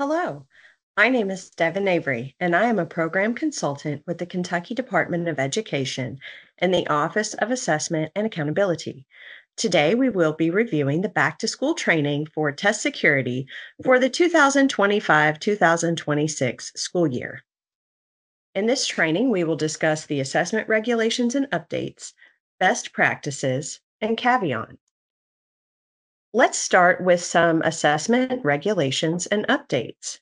Hello, my name is Devin Avery, and I am a program consultant with the Kentucky Department of Education in the Office of Assessment and Accountability. Today, we will be reviewing the back to school training for test security for the 2025 2026 school year. In this training, we will discuss the assessment regulations and updates, best practices, and caveat. Let's start with some assessment regulations and updates.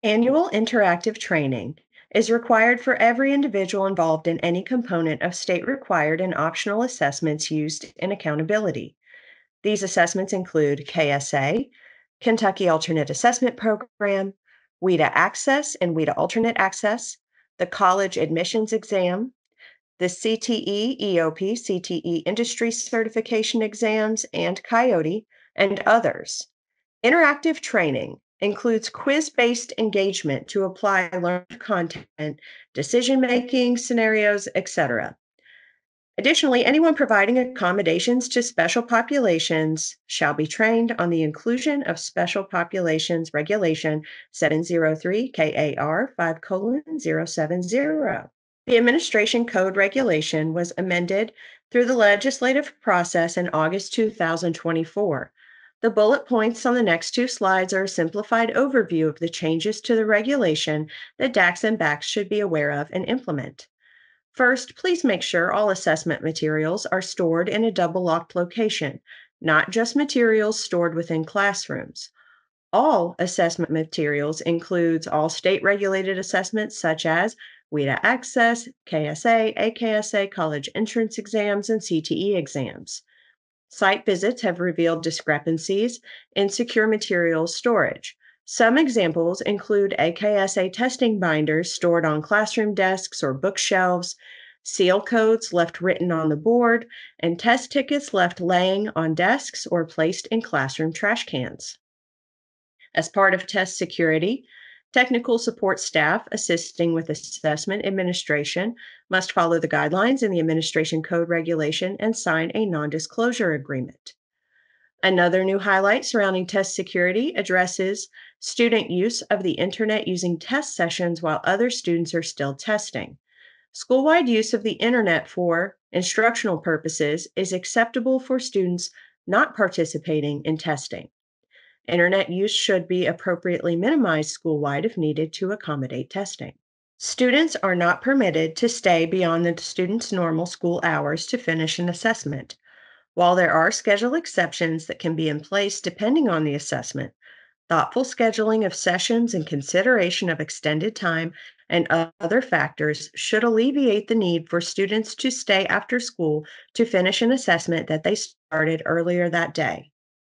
Annual interactive training is required for every individual involved in any component of state required and optional assessments used in accountability. These assessments include KSA, Kentucky Alternate Assessment Program, WIDA Access and WIDA Alternate Access, the College Admissions Exam, the CTE EOP CTE Industry Certification Exams, and Coyote, and others. Interactive training includes quiz based engagement to apply learned content, decision making scenarios, etc. Additionally, anyone providing accommodations to special populations shall be trained on the inclusion of special populations regulation 703 KAR 5:070. The Administration Code regulation was amended through the legislative process in August 2024. The bullet points on the next two slides are a simplified overview of the changes to the regulation that DACs and BACs should be aware of and implement. First, please make sure all assessment materials are stored in a double locked location, not just materials stored within classrooms. All assessment materials includes all state regulated assessments such as WIDA Access, KSA, AKSA, college entrance exams, and CTE exams. Site visits have revealed discrepancies in secure materials storage. Some examples include AKSA testing binders stored on classroom desks or bookshelves, seal codes left written on the board, and test tickets left laying on desks or placed in classroom trash cans. As part of test security, technical support staff assisting with assessment administration must follow the guidelines in the Administration Code regulation and sign a non disclosure agreement. Another new highlight surrounding test security addresses student use of the internet using test sessions while other students are still testing. School-wide use of the internet for instructional purposes is acceptable for students not participating in testing. Internet use should be appropriately minimized school-wide if needed to accommodate testing. Students are not permitted to stay beyond the student's normal school hours to finish an assessment. While there are schedule exceptions that can be in place depending on the assessment, thoughtful scheduling of sessions and consideration of extended time and other factors should alleviate the need for students to stay after school to finish an assessment that they started earlier that day.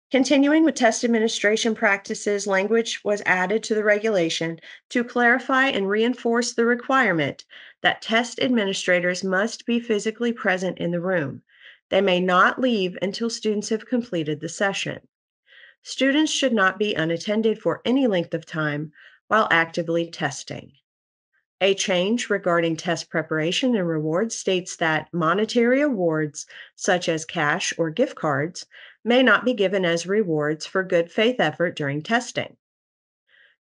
Continuing with test administration practices, language was added to the regulation to clarify and reinforce the requirement that test administrators must be physically present in the room. They may not leave until students have completed the session. Students should not be unattended for any length of time while actively testing. A change regarding test preparation and rewards states that monetary awards, such as cash or gift cards, may not be given as rewards for good faith effort during testing.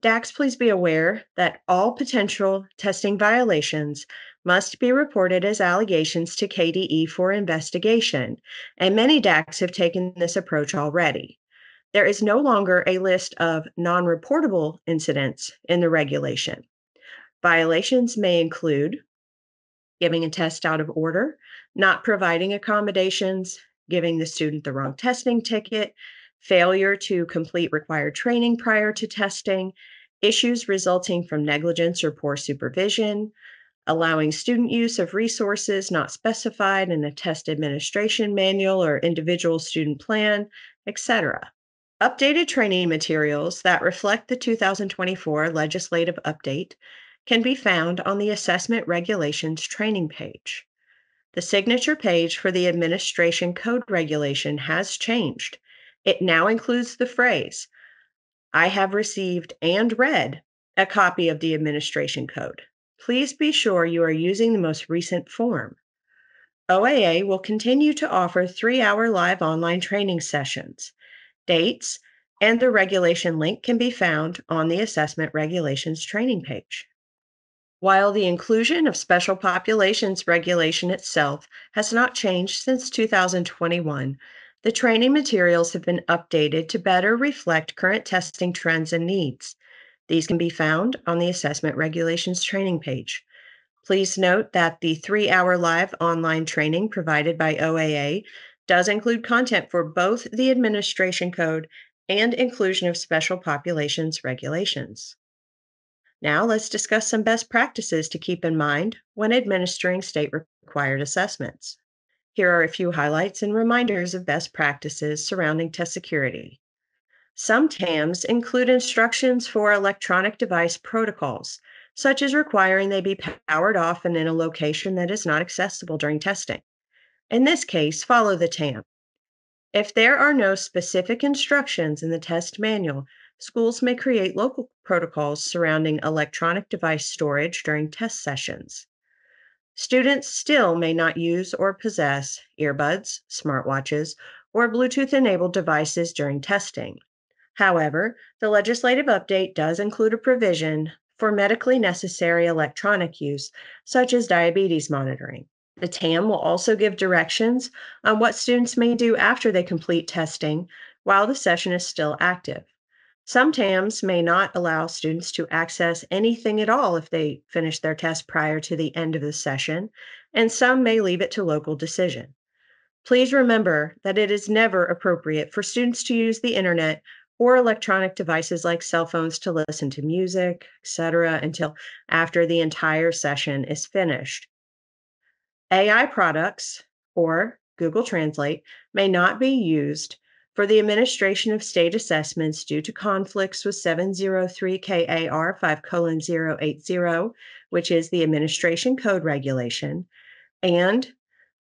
DACs, please be aware that all potential testing violations must be reported as allegations to KDE for investigation, and many DACs have taken this approach already. There is no longer a list of non reportable incidents in the regulation. Violations may include giving a test out of order, not providing accommodations, giving the student the wrong testing ticket, failure to complete required training prior to testing, issues resulting from negligence or poor supervision, allowing student use of resources not specified in a test administration manual or individual student plan, etc. Updated training materials that reflect the 2024 legislative update can be found on the Assessment Regulations training page. The signature page for the Administration Code regulation has changed. It now includes the phrase, I have received and read a copy of the Administration Code. Please be sure you are using the most recent form. OAA will continue to offer 3-hour live online training sessions. Dates and the regulation link can be found on the Assessment Regulations training page. While the inclusion of special populations regulation itself has not changed since 2021, the training materials have been updated to better reflect current testing trends and needs. These can be found on the Assessment Regulations training page. Please note that the 3-hour live online training provided by OAA does include content for both the administration code and inclusion of special populations regulations. Now let's discuss some best practices to keep in mind when administering state required assessments. Here are a few highlights and reminders of best practices surrounding test security. Some TAMs include instructions for electronic device protocols, such as requiring they be powered off and in a location that is not accessible during testing. In this case, follow the TAM. If there are no specific instructions in the test manual, schools may create local protocols surrounding electronic device storage during test sessions. Students still may not use or possess earbuds, smartwatches, or Bluetooth enabled devices during testing. However, the legislative update does include a provision for medically necessary electronic use, such as diabetes monitoring. The TAM will also give directions on what students may do after they complete testing while the session is still active. Some TAMs may not allow students to access anything at all if they finish their test prior to the end of the session, and some may leave it to local decision. Please remember that it is never appropriate for students to use the internet or electronic devices like cell phones to listen to music, etc., until after the entire session is finished. AI products or Google Translate may not be used for the administration of state assessments due to conflicts with 703 KAR 5:080, which is the Administration Code Regulation, and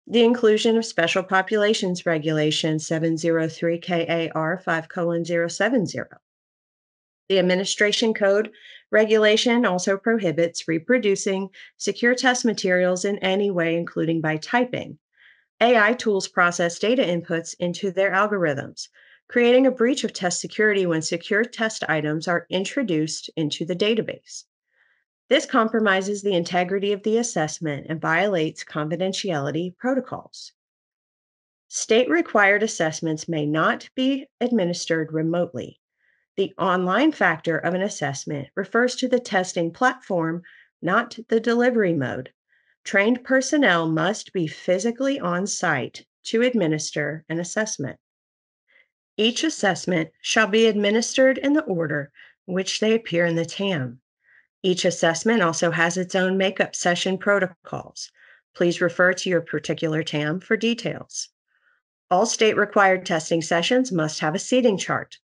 the inclusion of Special Populations Regulation 703 KAR 5:070. The Administration Code Regulation also prohibits reproducing secure test materials in any way, including by typing. AI tools process data inputs into their algorithms, creating a breach of test security when secure test items are introduced into the database. This compromises the integrity of the assessment and violates confidentiality protocols. State required assessments may not be administered remotely. The online factor of an assessment refers to the testing platform, not the delivery mode. Trained personnel must be physically on site to administer an assessment. Each assessment shall be administered in the order in which they appear in the TAM. Each assessment also has its own makeup session protocols. Please refer to your particular TAM for details. All state-required testing sessions must have a seating chart.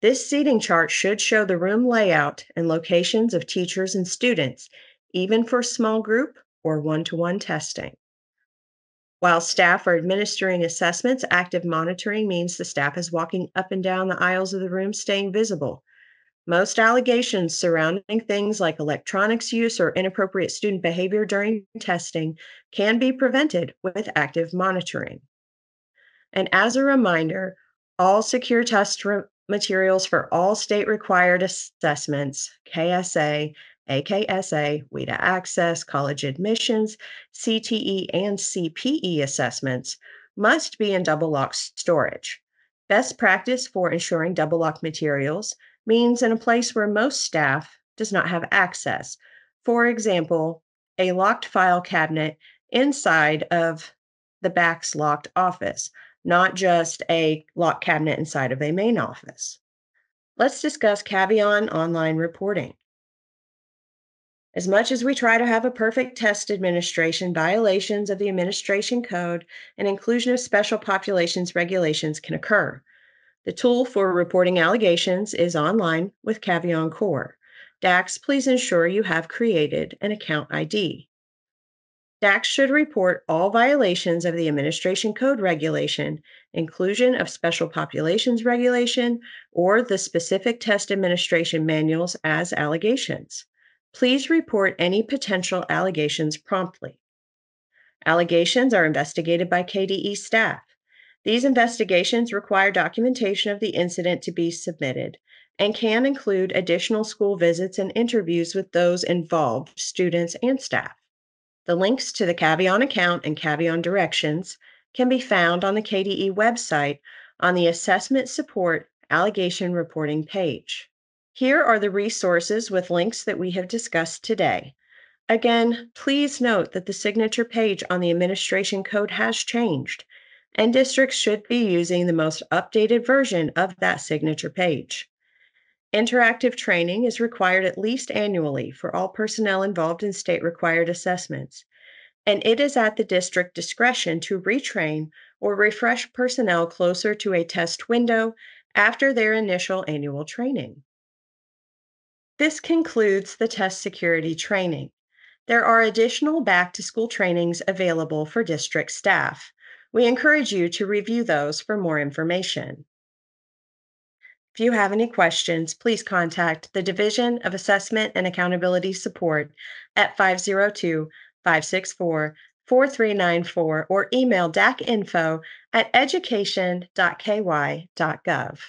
This seating chart should show the room layout and locations of teachers and students, even for small group or one-to-one testing. While staff are administering assessments, active monitoring means the staff is walking up and down the aisles of the room, staying visible. Most allegations surrounding things like electronics use or inappropriate student behavior during testing can be prevented with active monitoring. And as a reminder, all secure test materials for all state required assessments, KSA, AKSA, WIDA Access, college admissions, CTE, and CPE assessments must be in double lock storage. Best practice for ensuring double lock materials means in a place where most staff does not have access. For example, a locked file cabinet inside of the back's locked office, not just a locked cabinet inside of a main office. Let's discuss Cavion online reporting. As much as we try to have a perfect test administration, violations of the administration code and inclusion of special populations regulations can occur. The tool for reporting allegations is online with Cavion Core. DAX, please ensure you have created an account ID. DAX should report all violations of the Administration Code Regulation, inclusion of Special Populations Regulation, or the specific test administration manuals as allegations. Please report any potential allegations promptly. Allegations are investigated by KDE staff. These investigations require documentation of the incident to be submitted and can include additional school visits and interviews with those involved, students and staff. The links to the Cavion account and Cavion directions can be found on the KDE website on the Assessment Support Allegation Reporting page. Here are the resources with links that we have discussed today. Again, please note that the signature page on the administration code has changed, and districts should be using the most updated version of that signature page. Interactive training is required at least annually for all personnel involved in state-required assessments, and it is at the district discretion to retrain or refresh personnel closer to a test window after their initial annual training. This concludes the test security training. There are additional back-to-school trainings available for district staff. We encourage you to review those for more information. If you have any questions, please contact the Division of Assessment and Accountability Support at 502-564-4394 or email dacinfo@education.ky.gov.